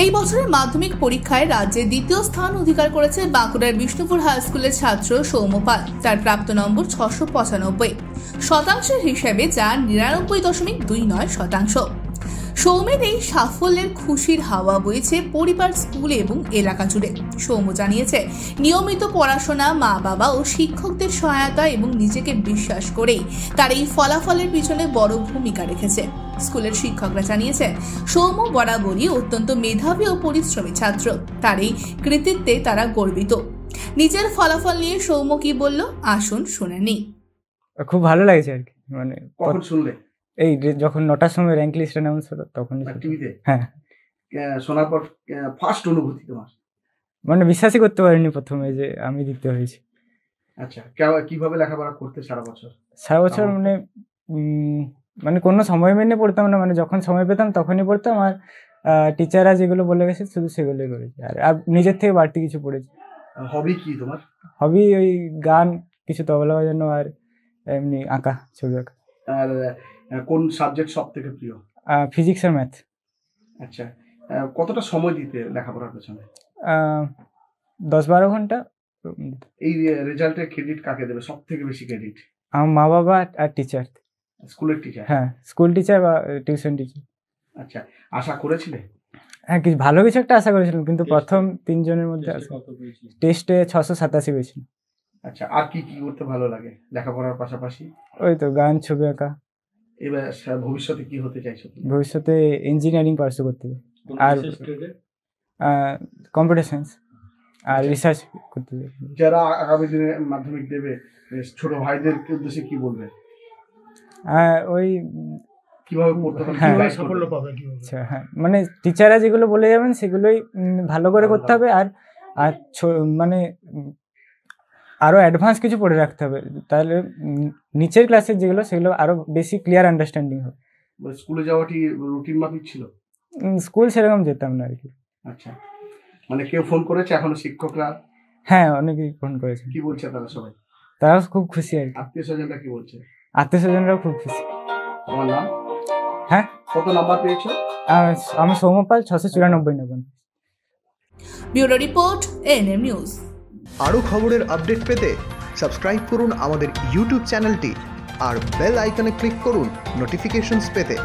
এই বছরের মাধ্যমিক পরীক্ষায় রাজ্যে দ্বিতীয় স্থান অধিকার করেছে বাঁকুড়ার বিষ্ণুপুর হাই স্কুলের ছাত্র সৌম্য পাল। তার প্রাপ্ত নম্বর 695 হিসেবে, যা 99.29%। সৌম্যের এই সাফল্যের খুশির হাওয়া বইছে পরিবার, স্কুল এবং এলাকা জুড়ে। সৌম্য জানিয়েছে, নিয়মিত পড়াশোনা, মা বাবা ও শিক্ষকদের সহায়তা এবং নিজেকে বিশ্বাস করেই তার এই ফলাফলের পিছনে বড় ভূমিকা রেখেছে। স্কুলের শিক্ষকরা জানিয়েছে, সৌম্য বরাবরই অত্যন্ত মেধাবী ও পরিশ্রমী ছাত্র। তার এই কৃতিত্বে তারা গর্বিত। নিজের ফলাফল নিয়ে সৌম্য কি বলল, আসুন শুনে নিই। খুব ভালো লাগছে আর কি। মানে কখন শুনলে? এই যখন 9টার সময় র্যাঙ্ক লিস্ট অ্যানাউন্স হলো তখন টিভিতে। হ্যাঁ, শোনার পর ফার্স্ট অনুভূতি তোমার? মানে বিশ্বাসই করতে পারিনি প্রথমে যে আমি দিতে হয়েছি। আচ্ছা, কিভাবে লেখাপড়া করতে সারা বছর? মানে কোনো সময় মেনে পড়তাম না, মানে যখন সময় পেতাম তখনই পড়তাম। আর টিচাররা যেগুলো বলে গেছে শুধু সেগুলোই করেছি, আর নিজের থেকে বাড়তি কিছু পড়েছি। হবি কি তোমার? হবি ওই গান, কিছু তবলা বাজানো, আর এমনি আঁকা, ছবি আঁকা। আর কোন সাবজেক্ট সব থেকে প্রিয়? ফিজিক্স আর ম্যাথ। আচ্ছা, কতটা সময় দিতে লেখাপড়ার পেছনে? 10-12 ঘন্টা। এই রেজাল্টের ক্রেডিট কাকে দেবে সব থেকে বেশি? ক্রেডিট আমার মা বাবা আর টিচার। স্কুলের টিচার? হ্যাঁ, স্কুল টিচার বা টিউশন টিচার। আচ্ছা, আশা করেছিলে? হ্যাঁ, কিছু ভালো কিছু একটা আশা করেছিলাম, কিন্তু প্রথম 3 জনের মধ্যে টেস্টে 687 পেয়েছিল। আচ্ছা, আর কি কি করতে ভালো লাগে লেখাপড়ার পাশাপাশি? ওই তো গান, ছবি আঁকা। এবার ভবিষ্যতে কি হতে চাইছো? ভবিষ্যতে ইঞ্জিনিয়ারিং পার্সু করতে চাই, আর কম্পিউটার সায়েন্স আর রিসার্চ করতে চাই। যারা আগামী দিনে মাধ্যমিক দেবে, ছোট ভাইদের উদ্দেশ্যে কি বলবে? ওই কিভাবে পড়তে হবে, কিভাবে সাফল্য পাবে? আচ্ছা, হ্যাঁ, মানে টিচাররা যেগুলো বলে যাবেন সেগুলোই ভালো করে করতে হবে, আর মানে আরো অ্যাডভান্স কিছু পড়ে রাখতে হবে, তাহলে নিচের ক্লাসের যেগুলো সেগুলো আরো বেশি ক্লিয়ার আন্ডারস্ট্যান্ডিং হবে। স্কুলে যাওয়াটি রুটিন মাফিক ছিল? স্কুল সেরকম যেতাম না আর কি। আচ্ছা, মানে কেউ ফোন করেছে এখনো? শিক্ষকরা? হ্যাঁ, অনেকেই ফোন করেছে। কি বলছে তারা? সবাই তারাও খুব খুশি আর কি। আত্মীয় স্বজনরা কি বলছে? আত্মীয় স্বজনরাও খুব খুশি। আমার নাম? হ্যাঁ। কত নাম্বার পেয়েছো? আমি Soumya Pal, 694 number. Bureau report, ANM news. আরও খবরের আপডেট পেতে সাবস্ক্রাইব করুন আমাদের ইউটিউব চ্যানেলটি আর বেল আইকনে ক্লিক করুন নোটিফিকেশনস পেতে।